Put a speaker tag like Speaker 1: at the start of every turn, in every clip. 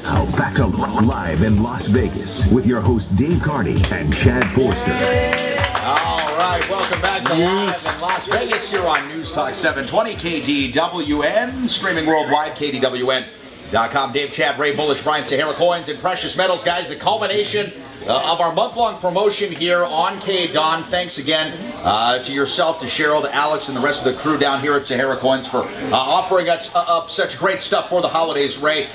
Speaker 1: Now, back to live in Las Vegas with your hosts Dave Carney and Chad Forster.
Speaker 2: All right, welcome back to Live in Las Vegas. You're on News Talk 720 KDWN, streaming worldwide, KDWN.com. Dave, Chad, Ray Bullish, Brian, Sahara Coins, and Precious Metals. Guys, the culmination of our month-long promotion here on KDWN. Thanks again to yourself, to Cheryl, to Alex, and the rest of the crew down here at Sahara Coins for offering up such great stuff for the holidays, Ray.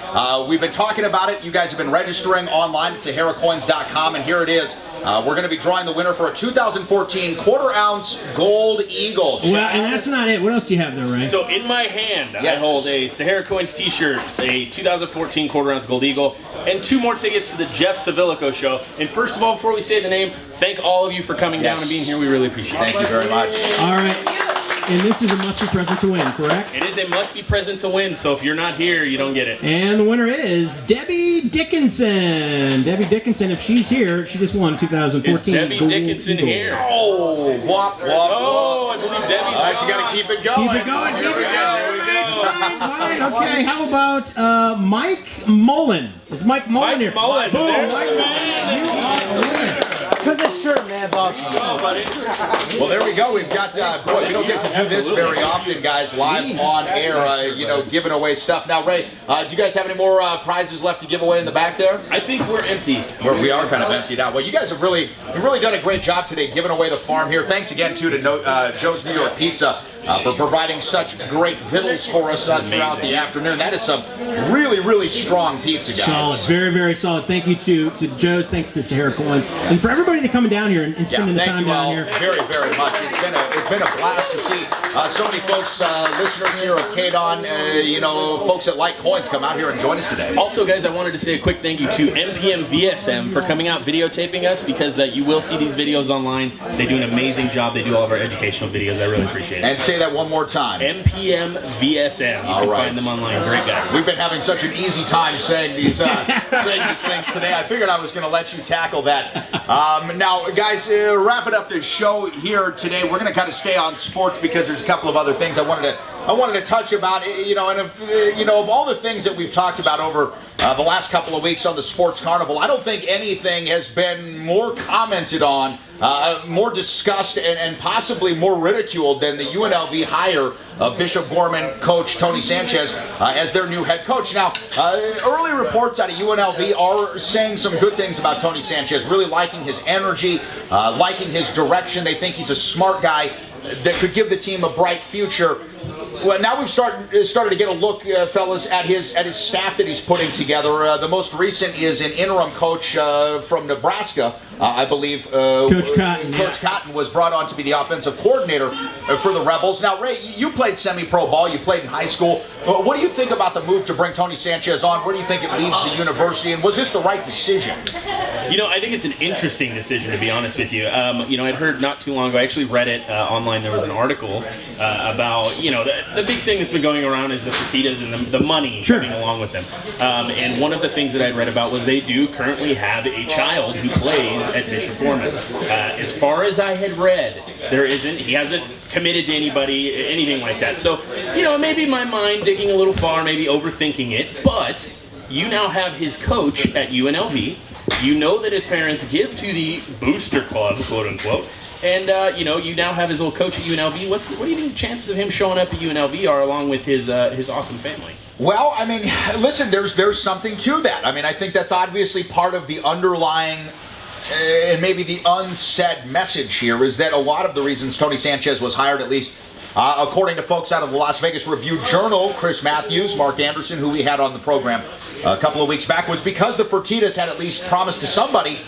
Speaker 2: We've been talking about it. You guys have been registering online at SaharaCoins.com, and here it is. We're going to be drawing the winner for a 2014 quarter-ounce gold eagle.
Speaker 3: Well, and that's not it. What else do you have there, Ray?
Speaker 4: So in my hand, I hold a Sahara Coins t-shirt, a 2014 quarter-ounce gold eagle, and 2 more tickets to the Jeff Civillico show. And first of all, before we say the name, thank all of you for coming down and being here. We really appreciate it.
Speaker 2: Thank you very much.
Speaker 3: All right. And this is a must-be present to win, correct?
Speaker 4: It is a must-be present to win, so if you're not here, you don't get it.
Speaker 3: And the winner is Debbie Dickinson. Debbie Dickinson, if she's here, she just won 2014.
Speaker 4: Is Debbie Dickinson here?
Speaker 2: Oh, whop, whop,
Speaker 4: Oh, I believe Debbie's
Speaker 2: all right, you got to keep it going.
Speaker 3: Keep it going, keep it going.
Speaker 4: There we go.
Speaker 3: All right, okay. How about Mike Mullen? Is Mike Mullen here?
Speaker 4: Mullen.
Speaker 3: Boom,
Speaker 4: There's
Speaker 3: Mike
Speaker 4: the
Speaker 3: Mullen.
Speaker 4: man.
Speaker 3: You are the winner.
Speaker 5: Because this shirt, man, is awesome.
Speaker 2: Well, there we go. We've got, boy, we don't get to do this very often, guys, live on air, giving away stuff. Now, Ray, do you guys have any more prizes left to give away in the back there?
Speaker 4: I think we're empty.
Speaker 2: We are kind of emptied out. Well, you guys have really done a great job today giving away the farm here. Thanks again, too, to Joe's New York Pizza for providing such great victuals for us throughout the afternoon. That is some really, really strong pizza, guys.
Speaker 3: Solid, very, very solid. Thank you to Joe's, thanks to Sahara Coins, and for everybody that coming down here and spending the time down here.
Speaker 2: Very, very much. It's been a blast to see so many folks, listeners here of KDWN, folks that like coins come out here and join us today.
Speaker 4: Also, guys, I wanted to say a quick thank you to NPM VSM for coming out videotaping us, because you will see these videos online. They do an amazing job. They do all of our educational videos. I really appreciate it.
Speaker 2: And say that one more time.
Speaker 4: NPM VSM. You can find them online. Great guys.
Speaker 2: We've been having such an easy time saying these things today. I figured I was going to let you tackle that. Now, guys, wrapping up this show here today, we're going to kind of stay on sports because there's a couple of other things I wanted to touch about. And of all the things that we've talked about over the last couple of weeks on the Sports Carnival, I don't think anything has been more commented on, more discussed, and possibly more ridiculed than the UNLV hire of Bishop Gorman coach Tony Sanchez as their new head coach. Now, early reports out of UNLV are saying some good things about Tony Sanchez, really liking his energy, liking his direction. They think he's a smart guy that could give the team a bright future. Well, now we've started to get a look, fellas, at his staff that he's putting together. The most recent is an interim coach from Nebraska, I believe.
Speaker 3: Coach Cotton.
Speaker 2: Coach Cotton was brought on to be the offensive coordinator for the Rebels. Now, Ray, you played semi-pro ball. You played in high school. What do you think about the move to bring Tony Sanchez on? Where do you think it leads the university? And was this the right decision?
Speaker 4: I think it's an interesting decision, to be honest with you. I'd heard not too long ago, I actually read it online, there was an article about, the big thing that's been going around is the Fertittas and the money coming along with them. And one of the things that I'd read about was they do currently have a child who plays at Bishop Gorman. As far as I had read, he hasn't committed to anybody, anything like that. So, maybe my mind digging a little far, maybe overthinking it, but you now have his coach at UNLV. You know that his parents give to the booster club, quote unquote, and you now have his old coach at UNLV. What do you think the chances of him showing up at UNLV are, along with his awesome family?
Speaker 2: Well, I mean, listen, there's something to that. I mean, I think that's obviously part of the underlying and maybe the unsaid message here is that a lot of the reasons Tony Sanchez was hired, at least according to folks out of the Las Vegas Review-Journal, Chris Matthews, Mark Anderson, who we had on the program a couple of weeks back, was because the Fertittas had at least promised to somebody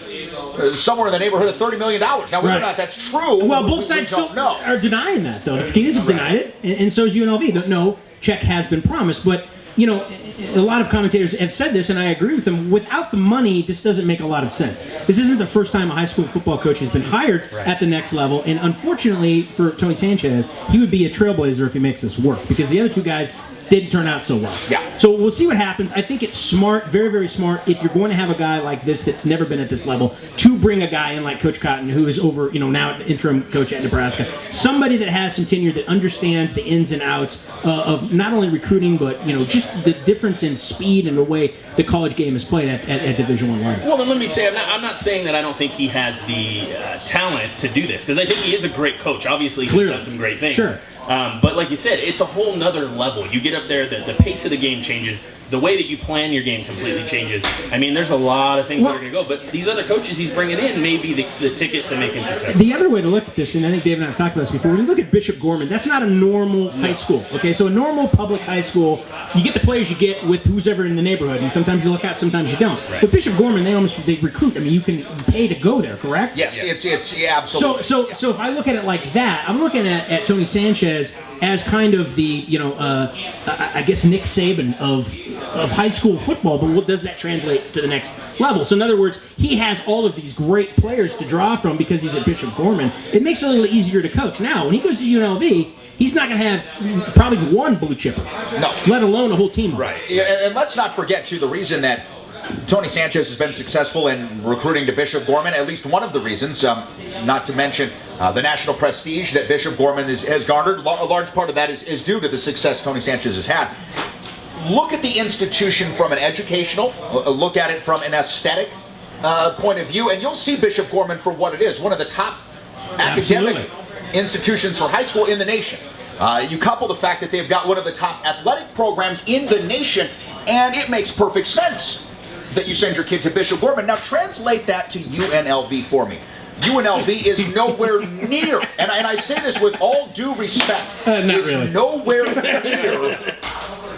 Speaker 2: somewhere in the neighborhood of $30 million. Now, whether or not that's true,
Speaker 3: well, both sides still are denying that, though. The Fertittas have denied it, and so is UNLV. No check has been promised, but a lot of commentators have said this, and I agree with them. Without the money, this doesn't make a lot of sense. This isn't the first time a high school football coach has been hired at the next level, and unfortunately for Tony Sanchez, he would be a trailblazer if he makes this work, because the other two guys didn't turn out so well.
Speaker 2: Yeah.
Speaker 3: So we'll see what happens. I think it's smart, very, very smart, if you're going to have a guy like this that's never been at this level, to bring a guy in like Coach Cotton, who is over, now interim coach at Nebraska. Somebody that has some tenure, that understands the ins and outs of not only recruiting, but, just the difference in speed and the way the college game is played at Division I level.
Speaker 4: Well, then let me say, I'm not saying that I don't think he has the talent to do this, because I think he is a great coach. Obviously, he's done some great things.
Speaker 3: Sure.
Speaker 4: But like you said, it's a whole nother level. You get up there, the pace of the game changes. The way that you plan your game completely changes. I mean, there's a lot of things that are going to go, but these other coaches he's bringing in may be the ticket to make him successful.
Speaker 3: The other way to look at this, and I think Dave and I have talked about this before, when you look at Bishop Gorman, that's not a normal high school. Okay, so a normal public high school, you get the players you get with who's ever in the neighborhood, and sometimes you look out, sometimes you don't.
Speaker 4: Right.
Speaker 3: But Bishop Gorman, they recruit. I mean, you can pay to go there, correct?
Speaker 2: Yes, it's absolutely.
Speaker 3: So if I look at it like that, I'm looking at Tony Sanchez as kind of the, I guess Nick Saban of high school football, but what does that translate to the next level? So in other words, he has all of these great players to draw from because he's at Bishop Gorman. It makes it a little easier to coach. Now, when he goes to UNLV, he's not going to have probably one blue chipper. No. Let alone a whole team.
Speaker 2: Right. And let's not forget, too, the reason that Tony Sanchez has been successful in recruiting to Bishop Gorman, at least one of the reasons, not to mention the national prestige that Bishop Gorman has garnered. A large part of that is due to the success Tony Sanchez has had. Look at the institution from an educational, look at it from an aesthetic point of view, and you'll see Bishop Gorman for what it is, one of the top academic institutions for high school in the nation. You couple the fact that they've got one of the top athletic programs in the nation, and it makes perfect sense that you send your kid to Bishop Gorman. Now translate that to UNLV for me. UNLV is nowhere near, and I say this with all due respect,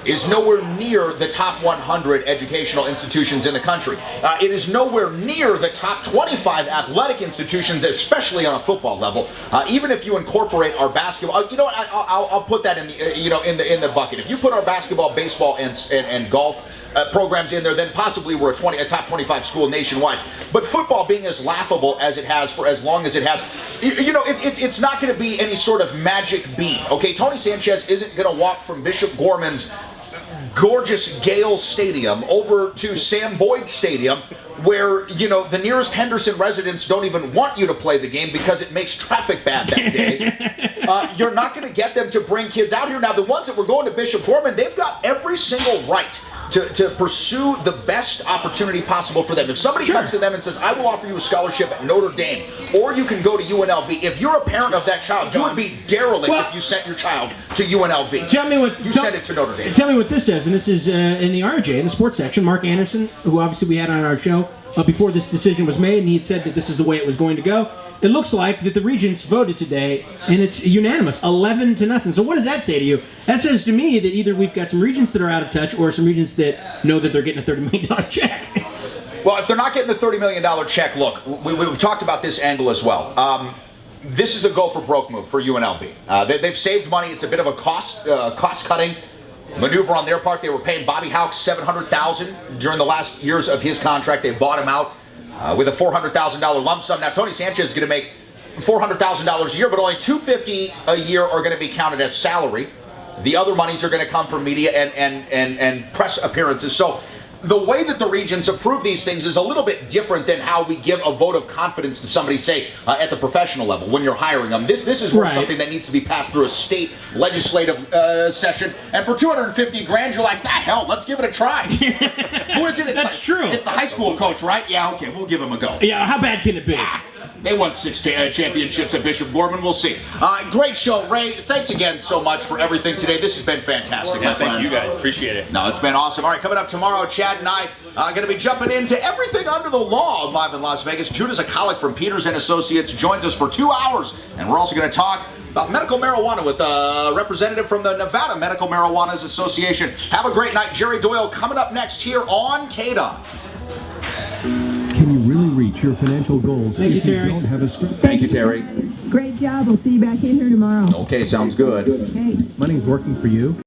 Speaker 2: is nowhere near the top 100 educational institutions in the country. It is nowhere near the top 25 athletic institutions, especially on a football level. Even if you incorporate our basketball, I'll put that in the in the bucket. If you put our basketball, baseball, and golf programs in there, then possibly we're a top 25 school nationwide. But football being as laughable as it has for as long as it has, it's not going to be any sort of magic beat. Okay, Tony Sanchez isn't going to walk from Bishop Gorman's gorgeous Gale Stadium over to Sam Boyd Stadium, where the nearest Henderson residents don't even want you to play the game because it makes traffic bad that day. You're not going to get them to bring kids out here. Now, the ones that were going to Bishop Gorman, they've got every single right to pursue the best opportunity possible for them. If somebody comes to them and says, I will offer you a scholarship at Notre Dame, or you can go to UNLV, if you're a parent of that child, you would be derelict if you sent your child to UNLV. Sent it to Notre Dame.
Speaker 3: Tell me what this says, and this is in the RJ, in the sports section. Mark Anderson, who obviously we had on our show before this decision was made, and he had said that this is the way it was going to go. It looks like that the regents voted today, and it's unanimous, 11-0. So what does that say to you? That says to me that either we've got some regents that are out of touch, or some regents that know that they're getting a $30 million check.
Speaker 2: Well, if they're not getting the $30 million check, look, we've talked about this angle as well. This is a go-for-broke move for UNLV. They've saved money. It's a bit of a cost-cutting maneuver on their part. They were paying Bobby Hauck $700,000 during the last years of his contract. They bought him out with a $400,000 lump sum. Now, Tony Sanchez is going to make $400,000 a year, but only $250,000 a year are going to be counted as salary. The other monies are going to come from media and press appearances. So the way that the regents approve these things is a little bit different than how we give a vote of confidence to somebody, say, at the professional level when you're hiring them. This is something that needs to be passed through a state legislative session. And for $250,000, you're like, hell, let's give it a try. Who is it?
Speaker 3: That's true.
Speaker 2: It's the high school coach, right? Yeah, okay, we'll give him a go.
Speaker 3: Yeah, how bad can it be?
Speaker 2: They won 6 championships at Bishop Gorman. We'll see. Great show, Ray. Thanks again so much for everything today. This has been fantastic.
Speaker 4: Thank you guys. Appreciate it.
Speaker 2: No, it's been awesome. All right, coming up tomorrow, Chad and I are going to be jumping into everything under the law live in Las Vegas. Judah Zakalik from Peters & Associates joins us for 2 hours, and we're also going to talk about medical marijuana with a representative from the Nevada Medical Marijuana Association. Have a great night. Jerry Doyle coming up next here on KDWN.
Speaker 6: Can you really reach your financial goals
Speaker 3: Thank you,
Speaker 6: if you
Speaker 3: Terry.
Speaker 6: don't have a
Speaker 2: Thank you, Terry.
Speaker 7: Great job. We'll see you back in here tomorrow.
Speaker 2: Okay, sounds good.
Speaker 7: Okay.
Speaker 6: money's working for you?